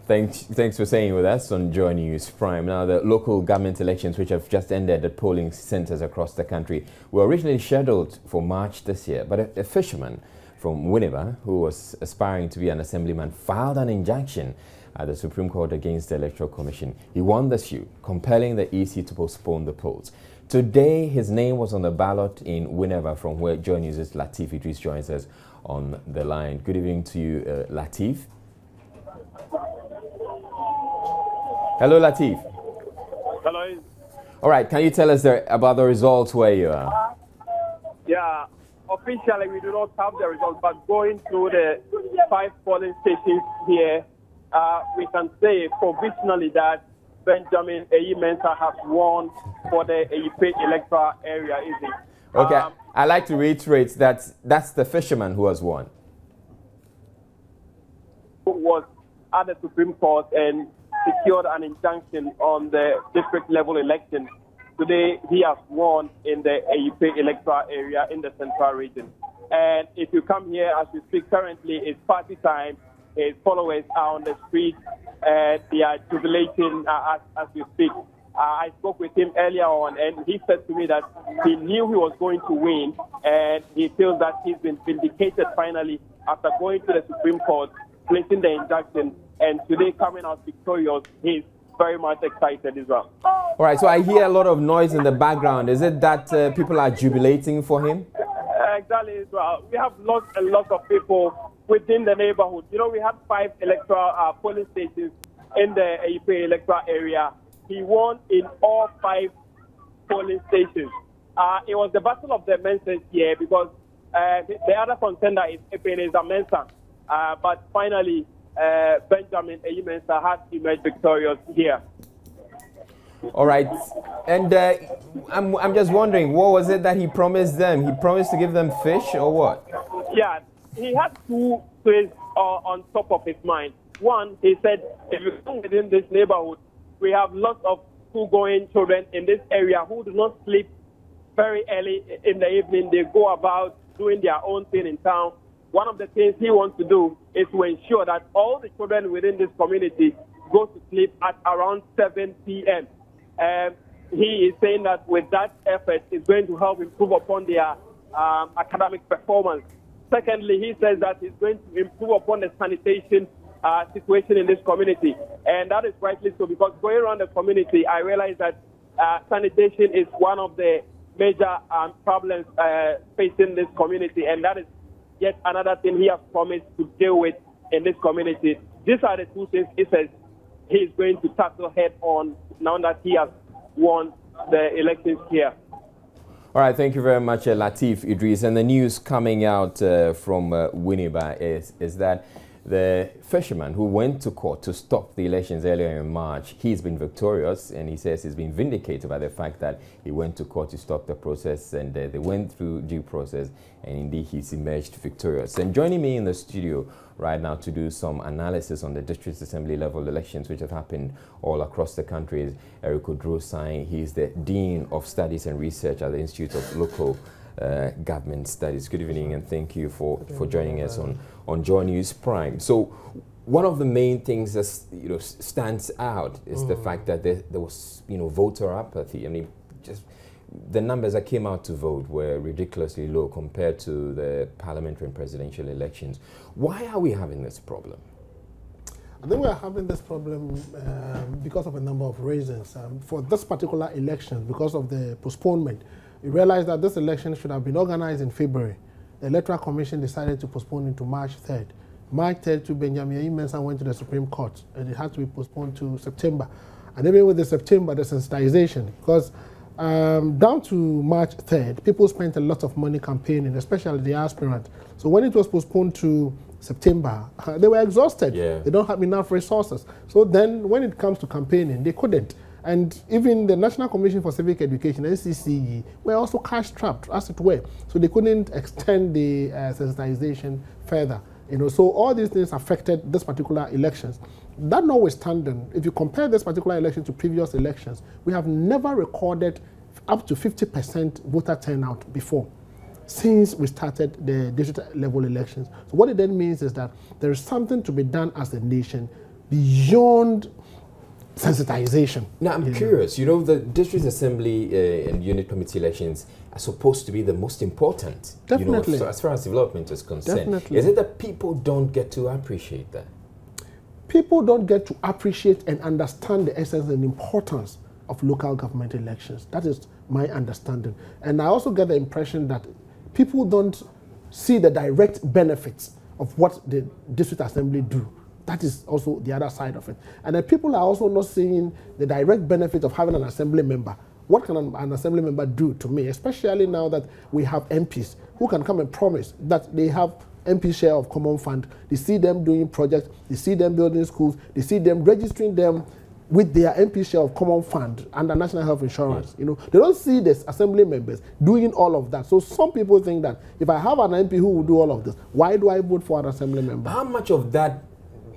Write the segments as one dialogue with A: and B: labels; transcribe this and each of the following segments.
A: Thanks for staying with us on Joy News Prime. Now, the local government elections, which have just ended at polling centers across the country, were originally scheduled for March this year. But a fisherman from Winneba, who was aspiring to be an assemblyman, filed an injunction at the Supreme Court against the Electoral Commission. He won the suit, compelling the EC to postpone the polls. Today, his name was on the ballot in Winneba, from where Joy News' Latif Idris joins us on the line. Good evening to you, Latif. Hello, Latif.
B: Hello.
A: All right, can you tell us about the results where you are?
B: Yeah, officially we do not have the results, but going through the 5 polling stations here, we can say provisionally that Benjamin Mensa has won for the Eyipe electoral area, is it?
A: Okay, I'd like to reiterate that that's the fisherman who has won.
B: Who was at the Supreme Court and secured an injunction on the district level election. Today, he has won in the Eyipe electoral area in the central region. And if you come here as we speak currently, it's party time. His followers are on the street. They are jubilating as we speak. I spoke with him earlier on, and he said to me that he knew he was going to win, and he feels that he's been vindicated finally after going to the Supreme Court, placing the injunction, and today coming out victorious. He's very much excited as well.
A: All right, so I hear a lot of noise in the background. Is it that people are jubilating for him?
B: Exactly as well. We have a lot of people within the neighborhood. You know, we had 5 electoral polling stations in the Eyipe electoral area. He won in all 5 polling stations. It was the battle of the Mensas here because the other contender is Ebenezer Mensah. But finally, Benjamin Mensa has emerged victorious here.
A: All right, and I'm just wondering, what was it that he promised them? He promised to give them fish or what? Yeah,
B: he had 2 things on top of his mind. One, he said, if you come within this neighborhood, we have lots of school-going children in this area who do not sleep very early in the evening. They go about doing their own thing in town. One of the things he wants to do is to ensure that all the children within this community go to sleep at around 7 p.m. He is saying that with that effort, it's going to help improve upon their academic performance. Secondly, he says that he's going to improve upon the sanitation situation in this community. And that is rightly so, because going around the community, I realize that sanitation is one of the major problems facing this community, and that is yet another thing he has promised to deal with in this community. These are the 2 things he says he's going to tackle head on now that he has won the elections here.
A: All right, thank you very much, Latif Idris. And the news coming out from Winneba is that the fisherman who went to court to stop the elections earlier in March, he's been victorious, and he says he's been vindicated by the fact that he went to court to stop the process, and they went through due process, and indeed he's emerged victorious. And joining me in the studio right now to do some analysis on the district assembly level elections which have happened all across the country is Eric Odrosai. He's the Dean of Studies and Research at the Institute of Local Government Studies. Good evening, and thank you for joining us on Joy News Prime. So one of the main things that stands out is the fact that there was voter apathy. I mean, just the numbers that came out to vote were ridiculously low compared to the parliamentary and presidential elections. Why are we having this problem?
C: I think we are having this problem because of a number of reasons. For this particular election, because of the postponement, we realized that this election should have been organized in February. The Electoral Commission decided to postpone it to March 3rd. March 3rd, to Benjamin Mensa went to the Supreme Court, and it had to be postponed to September. And even with the September, the sensitization, because down to March 3rd, people spent a lot of money campaigning, especially the aspirants. So when it was postponed to September, they were exhausted. Yeah. They don't have enough resources. So then when it comes to campaigning, they couldn't. And even the National Commission for Civic Education, NCCE, were also cash-strapped, as it were. So they couldn't extend the sensitization further. So all these things affected this particular elections. That notwithstanding, if you compare this particular election to previous elections, we have never recorded up to 50% voter turnout before, since we started the district level elections. So what it then means is that there is something to be done as a nation beyond sensitization.
A: Now, I'm curious. You know, the district assembly and unit committee elections are supposed to be the most important.
C: Definitely.
A: You know, as far as development is concerned.
C: Definitely.
A: Is it that people don't get to appreciate that?
C: People don't get to appreciate and understand the essence and importance of local government elections. That is my understanding. And I also get the impression that people don't see the direct benefits of what the district assembly do. That is also the other side of it. And then people are also not seeing the direct benefit of having an assembly member. What can an assembly member do to me, especially now that we have MPs who can come and promise that they have MP share of common fund. They see them doing projects, they see them building schools, they see them registering them with their MP share of common fund under national health insurance. You know, they don't see this assembly members doing all of that. So some people think that if I have an MP who will do all of this, why do I vote for an assembly member?
A: How much of that,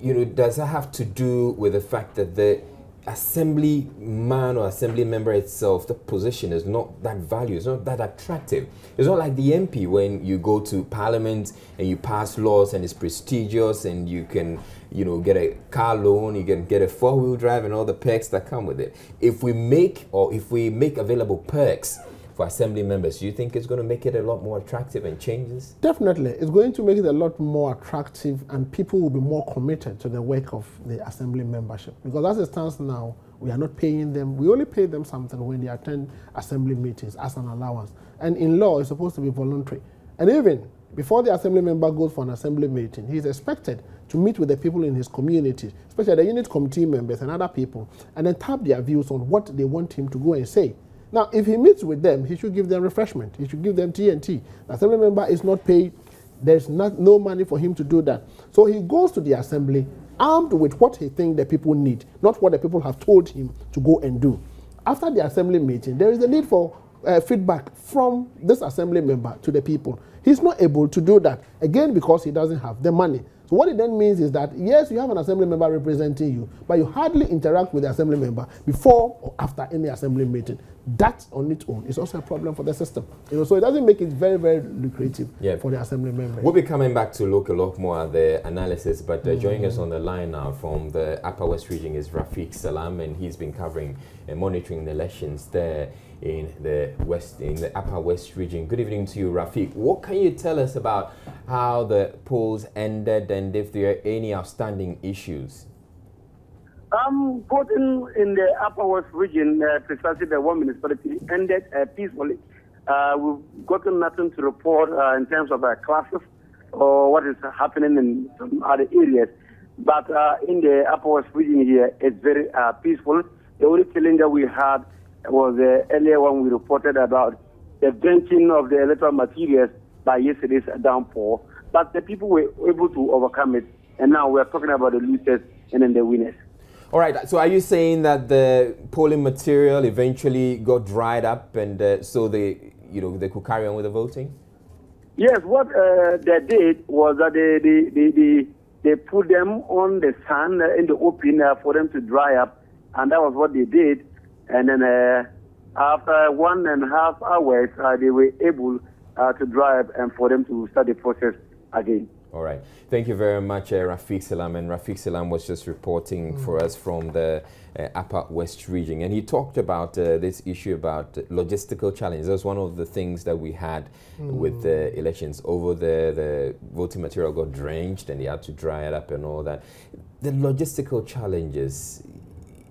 A: you know, does that have to do with the fact that the assembly man or assembly member itself, the position is not that value, it's not that attractive. It's not like the MP when you go to parliament and you pass laws and it's prestigious and you can, you know, get a car loan, you can get a four-wheel drive and all the perks that come with it. If we make available perks for assembly members, do you think it's going to make it a lot more attractive and changes?
C: Definitely. It's going to make it a lot more attractive and people will be more committed to the work of the assembly membership. Because as it stands now, we are not paying them. We only pay them something when they attend assembly meetings as an allowance. And in law, it's supposed to be voluntary. And even before the assembly member goes for an assembly meeting, he is expected to meet with the people in his community, especially the unit committee members and other people, and then tap their views on what they want him to go and say. Now, if he meets with them, he should give them refreshment. He should give them TNT. The assembly member is not paid. There's no money for him to do that. So he goes to the assembly armed with what he thinks the people need, not what the people have told him to go and do. After the assembly meeting, there is a need for feedback from this assembly member to the people. He's not able to do that, again, because he doesn't have the money. So what it then means is that, yes, you have an assembly member representing you, but you hardly interact with the assembly member before or after any assembly meeting. That on its own is also a problem for the system. You know, so it doesn't make it very, very lucrative for the assembly members.
A: We'll be coming back to look a lot more at the analysis, but joining us on the line now from the Upper West region is Rafiq Salam, and he's been covering and monitoring the elections there in the Upper West region. Good evening to you, Rafiq. What can you tell us about how the polls ended and if there are any outstanding issues?
D: Voting in the Upper West region, precisely the one municipality, ended peacefully. We've gotten nothing to report in terms of clashes or what is happening in some other areas. But in the Upper West region here, it's very peaceful. The only challenge that we had was earlier when we reported about the drenching of the electoral materials by yesterday's downpour. But the people were able to overcome it, and now we're talking about the losers and then the winners.
A: All right, so are you saying that the polling material eventually got dried up and so they could carry on with the voting?
D: Yes, what they did was that they put them on the sun in the open for them to dry up, and that was what they did. And then after 1.5 hours, they were able to dry up and for them to start the process again.
A: All right. Thank you very much, Rafiq Salam. And Rafiq Salam was just reporting for us from the Upper West region. And he talked about this issue about logistical challenges. That's one of the things that we had with the elections. Over there, the voting material got drenched and they had to dry it up and all that. The logistical challenges,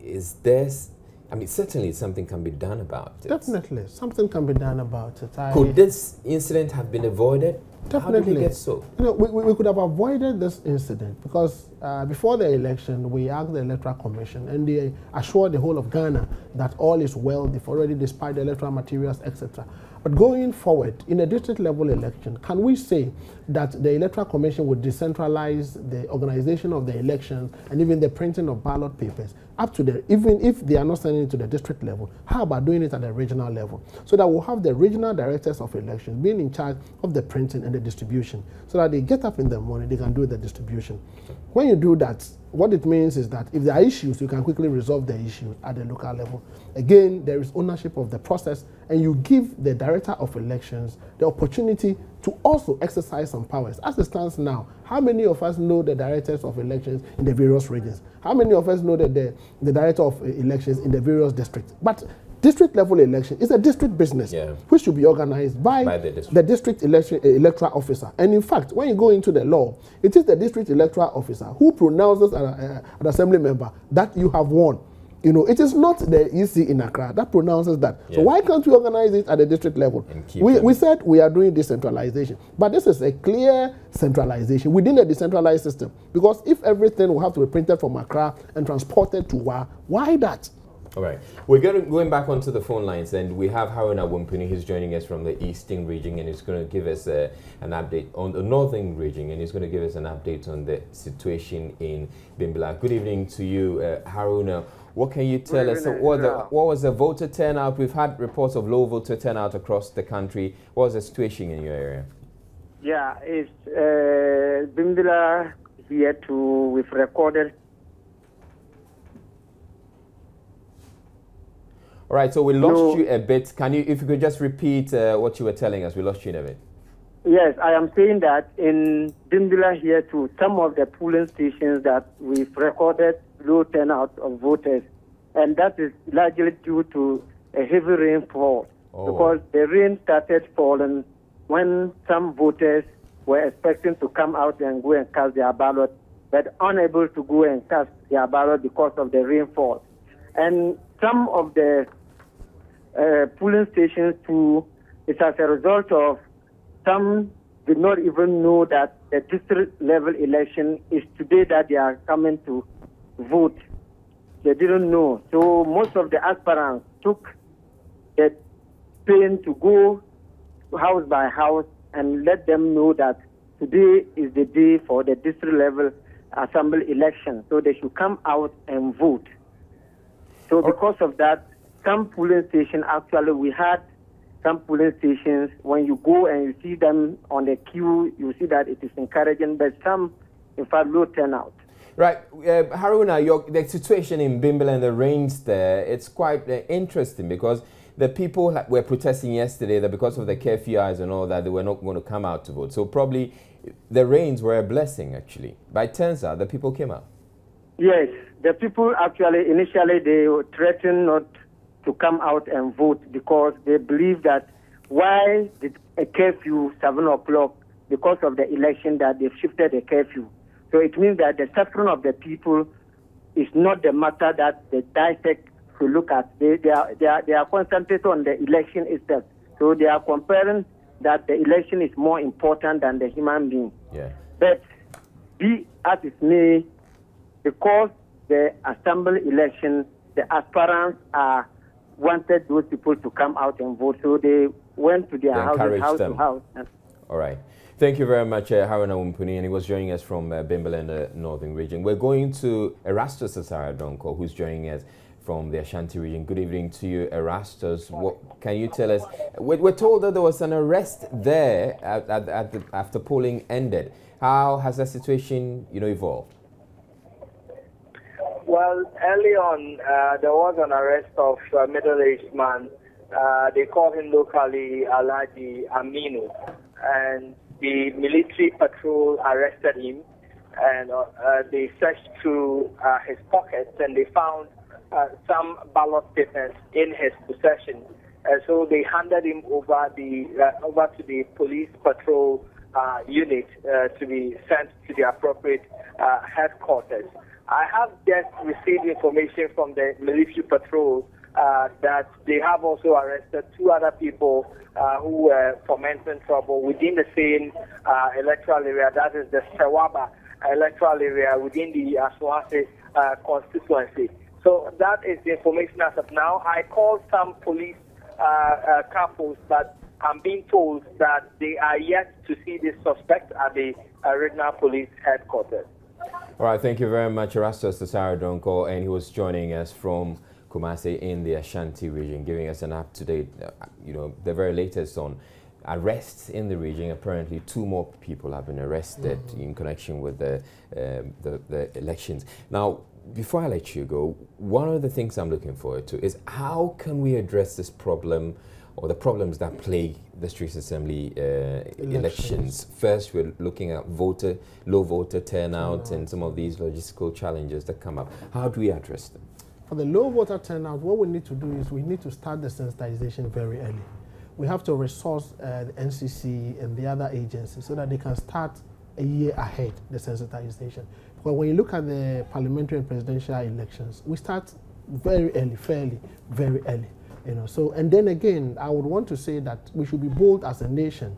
A: is this... I mean, certainly something can be done about it.
C: Definitely, something can be done about it.
A: Could this incident have been avoided?
C: Definitely.
A: How did it get so?
C: You know, we could have avoided this incident because before the election, we asked the Electoral Commission and they assured the whole of Ghana that all is well. They've already dispatched the electoral materials, etc. But going forward, in a district level election, can we say that the Electoral Commission would decentralize the organization of the elections and even the printing of ballot papers up to the, even if they are not sending it to the district level, how about doing it at the regional level? So that we'll have the regional directors of elections being in charge of the printing and the distribution, so that they get up in the morning, they can do the distribution. When you do that, what it means is that if there are issues, you can quickly resolve the issues at the local level. Again, there is ownership of the process, and you give the director of elections the opportunity to also exercise some powers. As it stands now, how many of us know the directors of elections in the various regions? How many of us know that the director of elections in the various districts? But district level election is a district business, which should be organized by the district electoral officer. And in fact, when you go into the law, it is the district electoral officer who pronounces an assembly member that you have won. You know, it is not the EC in Accra that pronounces that. So why can't we organize it at the district level? We said we are doing decentralization, but this is a clear centralization within a decentralized system. Because if everything will have to be printed from Accra and transported to WA, why that?
A: All right, we're going back onto the phone lines, and we have Haruna Wumpuni, who's joining us from the Eastern region, and he's going to give us an update on the Northern region, and he's going to give us an update on the situation in Bimbilla. Good evening to you, Haruna. What can you tell us? What was the voter turnout? We've had reports of low voter turnout across the country. What was the situation in your area?
E: Yeah, it's Bimbilla here too. We've recorded.
A: All right, so we lost you a bit. Can you, if you could just repeat what you were telling us? We lost you in a bit.
E: Yes, I am saying that in Bimbilla here too, some of the polling stations that we've recorded low turnout of voters, and that is largely due to a heavy rainfall, because the rain started falling when some voters were expecting to come out and go and cast their ballot, but unable to go and cast their ballot because of the rainfall. And some of the polling stations too, it's as a result of some did not even know that the district level election is today that they are coming to vote. They didn't know. So most of the aspirants took the pain to go house by house and let them know that today is the day for the district level assembly election. So they should come out and vote. So because of that, some polling stations, actually we had some polling stations, when you go and you see them on the queue, you see that it is encouraging, but some, in fact, low turnout.
A: Right. Haruna, the situation in Bimbilla and the rains there, it's quite interesting, because the people were protesting yesterday that because of the curfew hours and all that, they were not going to come out to vote. So probably the rains were a blessing, actually. But it turns out the people came out.
E: Yes, the people actually, initially, they threatened not to come out and vote because they believe that why did a curfew 7 o'clock, because of the election, that they've shifted the curfew. So it means that the suffering of the people is not the matter that the dissect to look at. They are concentrated on the election itself. So they are comparing that the election is more important than the human being.
A: Yeah.
E: But be as it may, because the assembly election, the aspirants wanted those people to come out and vote, so they went to their house to house.
A: All right. Thank you very much, Haruna Wumpuni, and he was joining us from Bimbilla in the Northern region. We're going to Erastus Asare Donko, who's joining us from the Ashanti region. Good evening to you, Erastus. What can you tell us? We're told that there was an arrest there after polling ended. How has that situation, evolved?
F: Well, early on, there was an arrest of a middle-aged man. They call him locally Alhaji Aminu. And the military patrol arrested him, and they searched through his pockets, and they found some ballot papers in his possession. So they handed him over to the police patrol unit to be sent to the appropriate headquarters. I have just received information from the military patrol that they have also arrested 2 other people who were fomenting trouble within the same electoral area, that is the Sewaba electoral area within the Aswase constituency. So that is the information as of now. I called some police couples, but I'm being told that they are yet to see this suspect at the regional police headquarters.
A: All right, thank you very much, Erastus Asare Donko, and he was joining us from Kumasi in the Ashanti region, giving us an up-to-date, the very latest on arrests in the region. Apparently, 2 more people have been arrested in connection with the elections. Now, before I let you go, one of the things I'm looking forward to is how can we address this problem or the problems that plague the District Assembly elections. First, we're looking at low voter turnout and some of these logistical challenges that come up. How do we address them?
C: For the low voter turnout, what we need to do is we need to start the sensitization very early. We have to resource the NCC and the other agencies so that they can start a year ahead the sensitization. Because when you look at the parliamentary and presidential elections, we start very early, fairly, very early. You know, so, and then again, I would want to say that we should be bold as a nation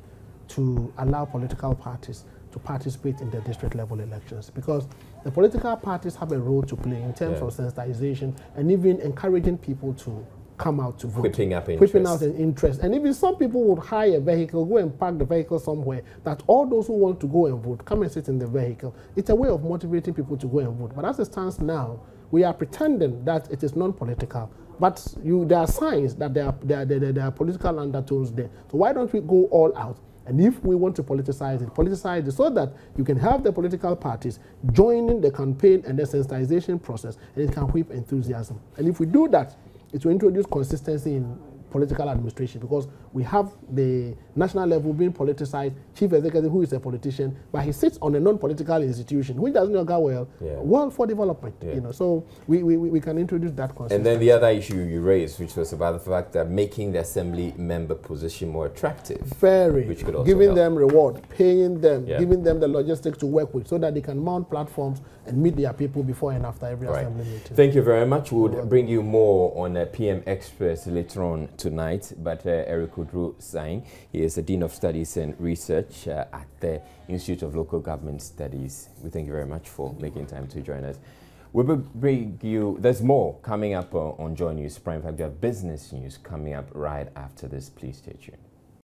C: to allow political parties to participate in the district level elections, because the political parties have a role to play in terms of sensitization and even encouraging people to come out to vote.
A: Whipping out an
C: interest. And even some people would hire a vehicle, go and park the vehicle somewhere, that all those who want to go and vote, come and sit in the vehicle. It's a way of motivating people to go and vote. But as it stands now, we are pretending that it is non-political. But there are signs that there are political undertones there. So why don't we go all out? And if we want to politicize it so that you can have the political parties joining the campaign and the sensitization process, and it can whip enthusiasm. And if we do that, it will introduce consistency in political administration, because we have the national level being politicized, chief executive who is a politician, but he sits on a non-political institution, which doesn't go well for development. You know, so we can introduce that consistency.
A: And then the other issue you raised, which was about the fact that making the assembly member position more attractive.
C: Which could also giving them reward, paying them, giving them the logistics to work with, so that they can mount platforms and meet their people before and after every assembly meeting.
A: Thank you very much. We'll bring you more on PM Express later on tonight, but Eric Udru Sain, he is the Dean of Studies and Research at the Institute of Local Government Studies. We thank you very much for making time to join us. We will bring you, there's more coming up on Joy News Prime. In fact, we have business news coming up right after this. Please stay tuned.